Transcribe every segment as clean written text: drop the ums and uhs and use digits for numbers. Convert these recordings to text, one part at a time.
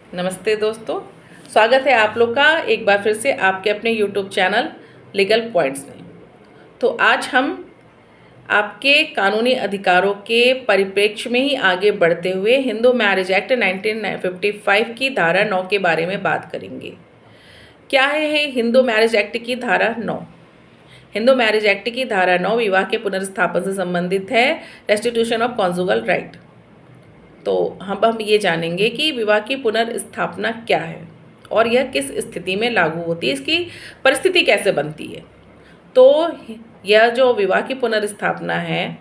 नमस्ते दोस्तों, स्वागत है आप लोग का एक बार फिर से आपके अपने यूट्यूब चैनल लीगल पॉइंट्स में। तो आज हम आपके कानूनी अधिकारों के परिप्रेक्ष्य में ही आगे बढ़ते हुए हिंदू मैरिज एक्ट 1955 की धारा 9 के बारे में बात करेंगे। क्या है हिंदू मैरिज एक्ट की धारा 9? हिंदू मैरिज एक्ट की धारा 9 विवाह के पुनर्स्थापन से संबंधित है, रेस्टिट्यूशन ऑफ कॉन्जुगल राइट। तो हम ये जानेंगे कि विवाह की पुनर्स्थापना क्या है और यह किस स्थिति में लागू होती है, इसकी परिस्थिति कैसे बनती है। तो यह जो विवाह की पुनर्स्थापना है,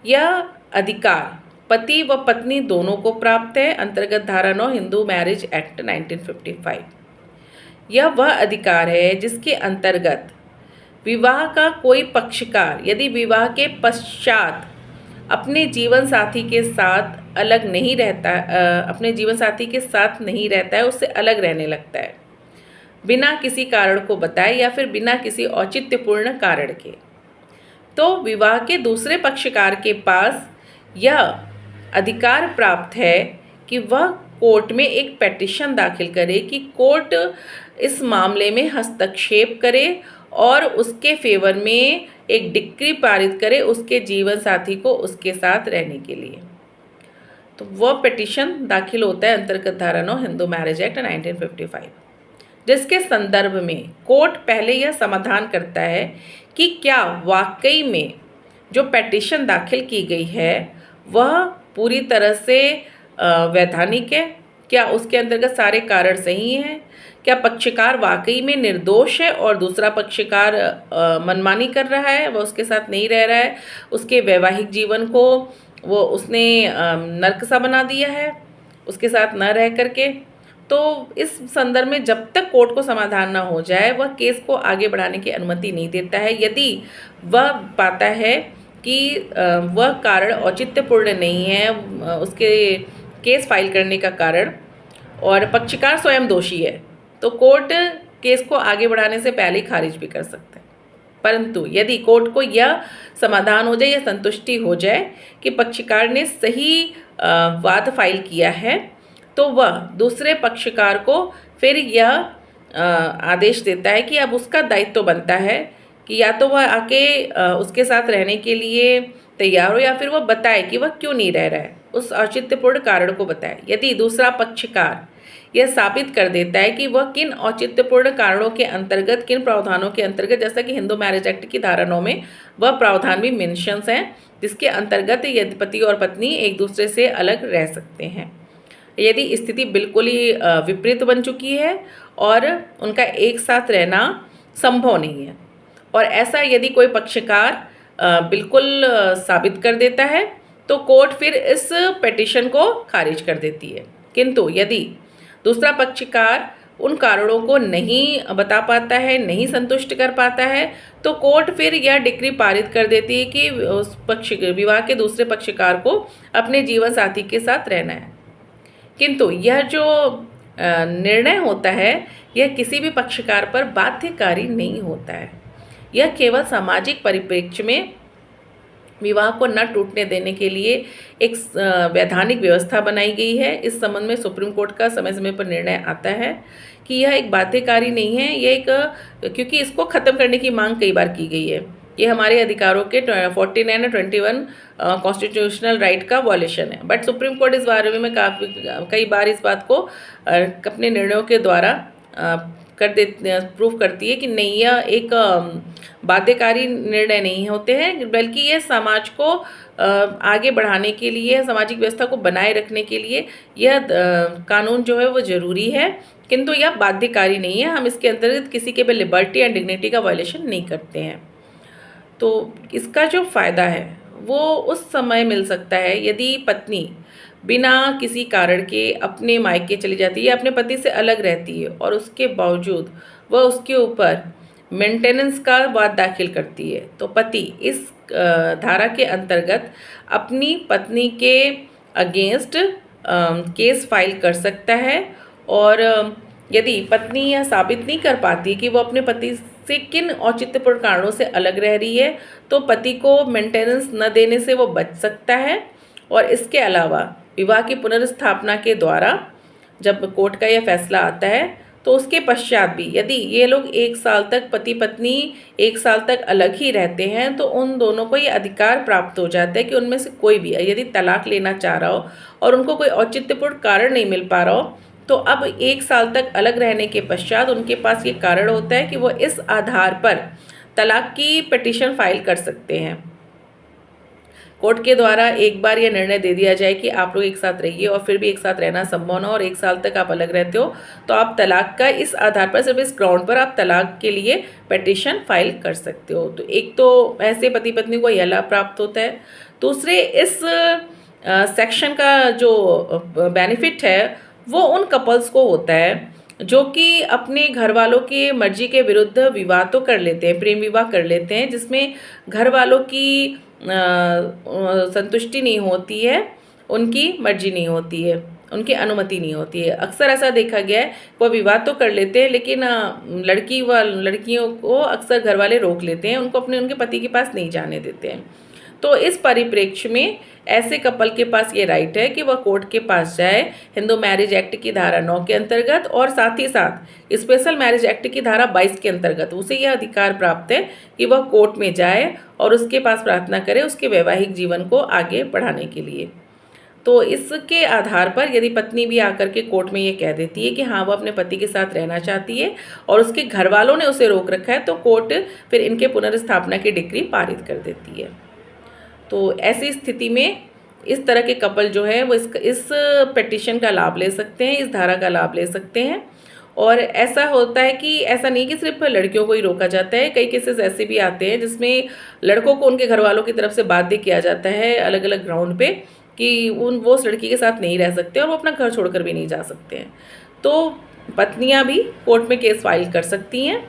यह अधिकार पति व पत्नी दोनों को प्राप्त है अंतर्गत धारा 9 हिंदू मैरिज एक्ट 1955। यह वह अधिकार है जिसके अंतर्गत विवाह का कोई पक्षकार यदि विवाह के पश्चात अपने जीवन साथी के साथ अलग नहीं रहता, अपने जीवन साथी के साथ नहीं रहता है, उससे अलग रहने लगता है बिना किसी कारण को बताए या फिर बिना किसी औचित्यपूर्ण कारण के, तो विवाह के दूसरे पक्षकार के पास यह अधिकार प्राप्त है कि वह कोर्ट में एक पेटिशन दाखिल करे कि कोर्ट इस मामले में हस्तक्षेप करे और उसके फेवर में एक डिक्री पारित करे उसके जीवन साथी को उसके साथ रहने के लिए। तो वह पिटीशन दाखिल होता है अंतर्गत धारा 9 हिंदू मैरिज एक्ट 1955, जिसके संदर्भ में कोर्ट पहले यह समाधान करता है कि क्या वाकई में जो पिटीशन दाखिल की गई है वह पूरी तरह से वैधानिक है, क्या उसके अंतर्गत सारे कारण सही हैं, क्या पक्षकार वाकई में निर्दोष है और दूसरा पक्षकार मनमानी कर रहा है, वह उसके साथ नहीं रह रहा है, उसके वैवाहिक जीवन को वो उसने नर्क सा बना दिया है उसके साथ न रह करके। तो इस संदर्भ में जब तक कोर्ट को समाधान ना हो जाए वह केस को आगे बढ़ाने की अनुमति नहीं देता है। यदि वह पाता है कि वह कारण औचित्यपूर्ण नहीं है, उसके केस फाइल करने का कारण, और पक्षकार स्वयं दोषी है, तो कोर्ट केस को आगे बढ़ाने से पहले ही खारिज भी कर सकता है। परंतु यदि कोर्ट को यह समाधान हो जाए या संतुष्टि हो जाए कि पक्षकार ने सही वाद फाइल किया है, तो वह दूसरे पक्षकार को फिर यह आदेश देता है कि अब उसका दायित्व बनता है कि या तो वह आके उसके साथ रहने के लिए तैयार हो या फिर वह बताए कि वह क्यों नहीं रह रहा है, उस औचित्यपूर्ण कारण को बताए। यदि दूसरा पक्षकार यह साबित कर देता है कि वह किन औचित्यपूर्ण कारणों के अंतर्गत, किन प्रावधानों के अंतर्गत, जैसा कि हिंदू मैरिज एक्ट की धारा 9 में वह प्रावधान भी मेंशंस हैं जिसके अंतर्गत यदि पति और पत्नी एक दूसरे से अलग रह सकते हैं, यदि स्थिति बिल्कुल ही विपरीत बन चुकी है और उनका एक साथ रहना संभव नहीं है, और ऐसा यदि कोई पक्षकार बिल्कुल साबित कर देता है तो कोर्ट फिर इस पिटीशन को खारिज कर देती है। किंतु यदि दूसरा पक्षकार उन कारणों को नहीं बता पाता है, नहीं संतुष्ट कर पाता है, तो कोर्ट फिर यह डिक्री पारित कर देती है कि उस विवाह के दूसरे पक्षकार को अपने जीवन साथी के साथ रहना है। किंतु यह जो निर्णय होता है यह किसी भी पक्षकार पर बाध्यकारी नहीं होता है, यह केवल सामाजिक परिप्रेक्ष्य में विवाह को न टूटने देने के लिए एक वैधानिक व्यवस्था बनाई गई है। इस संबंध में सुप्रीम कोर्ट का समय समय पर निर्णय आता है कि यह एक बाध्यकारी नहीं है, यह एक क्योंकि इसको ख़त्म करने की मांग कई बार की गई है, ये हमारे अधिकारों के 49 और 21 कॉन्स्टिट्यूशनल राइट का वॉयलेशन है। बट सुप्रीम कोर्ट इस बारे में कई बार इस बात को अपने निर्णयों के द्वारा प्रूफ करती है कि नहीं, यह एक बाध्यकारी निर्णय नहीं होते हैं, बल्कि ये समाज को आगे बढ़ाने के लिए, सामाजिक व्यवस्था को बनाए रखने के लिए यह कानून जो है वो ज़रूरी है, किंतु यह बाध्यकारी नहीं है। हम इसके अंतर्गत किसी के भी लिबर्टी एंड डिग्निटी का वायलेशन नहीं करते हैं। तो इसका जो फ़ायदा है वो उस समय मिल सकता है यदि पत्नी बिना किसी कारण के अपने मायके चली जाती है या अपने पति से अलग रहती है और उसके बावजूद वह उसके ऊपर मेंटेनेंस का वाद दाखिल करती है, तो पति इस धारा के अंतर्गत अपनी पत्नी के अगेंस्ट केस फाइल कर सकता है। और यदि पत्नी यह साबित नहीं कर पाती कि वो अपने पति से किन औचित्यपूर्ण कारणों से अलग रह रही है, तो पति को मेंटेनेंस न देने से वो बच सकता है। और इसके अलावा विवाह की पुनर्स्थापना के द्वारा जब कोर्ट का यह फैसला आता है तो उसके पश्चात भी यदि ये लोग 1 साल तक पति पत्नी 1 साल तक अलग ही रहते हैं तो उन दोनों को ये अधिकार प्राप्त हो जाता है कि उनमें से कोई भी यदि तलाक लेना चाह रहा हो और उनको कोई औचित्यपूर्ण कारण नहीं मिल पा रहा हो तो अब 1 साल तक अलग रहने के पश्चात उनके पास ये कारण होता है कि वो इस आधार पर तलाक की पिटीशन फाइल कर सकते हैं। कोर्ट के द्वारा एक बार यह निर्णय दे दिया जाए कि आप लोग एक साथ रहिए और फिर भी एक साथ रहना संभव न हो और 1 साल तक आप अलग रहते हो तो आप तलाक का इस आधार पर, सिर्फ इस ग्राउंड पर आप तलाक के लिए पिटीशन फाइल कर सकते हो। तो एक तो ऐसे पति पत्नी को यह लाभ प्राप्त होता है। दूसरे, इस सेक्शन का जो बेनिफिट है वो उन कपल्स को होता है जो कि अपने घर वालों की मर्जी के विरुद्ध विवाह तो कर लेते हैं, प्रेम विवाह कर लेते हैं, जिसमें घर वालों की संतुष्टि नहीं होती है, उनकी मर्जी नहीं होती है, उनकी अनुमति नहीं होती है। अक्सर ऐसा देखा गया है, वो विवाह तो कर लेते हैं लेकिन लड़कियों को अक्सर घर वाले रोक लेते हैं, उनको उनके पति के पास नहीं जाने देते हैं। तो इस परिप्रेक्ष्य में ऐसे कपल के पास ये राइट है कि वह कोर्ट के पास जाए हिंदू मैरिज एक्ट की धारा 9 के अंतर्गत और साथ ही साथ स्पेशल मैरिज एक्ट की धारा 22 के अंतर्गत उसे यह अधिकार प्राप्त है कि वह कोर्ट में जाए और उसके पास प्रार्थना करे उसके वैवाहिक जीवन को आगे बढ़ाने के लिए। तो इसके आधार पर यदि पत्नी भी आकर के कोर्ट में ये कह देती है कि हाँ वह अपने पति के साथ रहना चाहती है और उसके घर वालों ने उसे रोक रखा है तो कोर्ट फिर इनके पुनर्स्थापना की डिक्री पारित कर देती है। तो ऐसी स्थिति में इस तरह के कपल जो है वो इस पिटीशन का लाभ ले सकते हैं, इस धारा का लाभ ले सकते हैं। और ऐसा होता है कि ऐसा नहीं कि सिर्फ लड़कियों को ही रोका जाता है, कई केसेस ऐसे भी आते हैं जिसमें लड़कों को उनके घर वालों की तरफ से बाध्य किया जाता है अलग अलग ग्राउंड पे कि वो उस लड़की के साथ नहीं रह सकते और वो अपना घर छोड़कर भी नहीं जा सकते हैं। तो पत्नियां भी कोर्ट में केस फाइल कर सकती हैं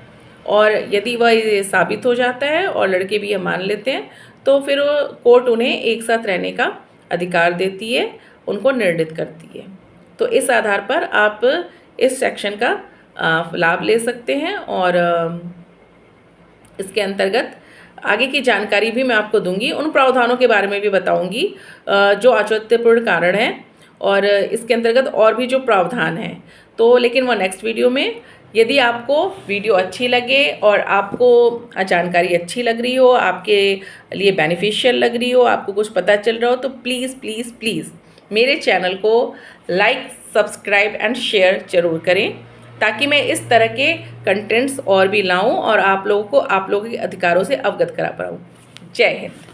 और यदि वह ये साबित हो जाता है और लड़के भी ये मान लेते हैं तो फिर कोर्ट उन्हें एक साथ रहने का अधिकार देती है, उनको निर्णित करती है। तो इस आधार पर आप इस सेक्शन का लाभ ले सकते हैं और इसके अंतर्गत आगे की जानकारी भी मैं आपको दूंगी, उन प्रावधानों के बारे में भी बताऊंगी जो औचित्यपूर्ण कारण है और इसके अंतर्गत और भी जो प्रावधान हैं। तो लेकिन वह नेक्स्ट वीडियो में। यदि आपको वीडियो अच्छी लगे और आपको जानकारी अच्छी लग रही हो, आपके लिए बेनिफिशियल लग रही हो, आपको कुछ पता चल रहा हो तो प्लीज़ प्लीज़ प्लीज़ मेरे चैनल को लाइक, सब्सक्राइब एंड शेयर ज़रूर करें ताकि मैं इस तरह के कंटेंट्स और भी लाऊं और आप लोगों के अधिकारों से अवगत करा पाऊँ। जय हिंद।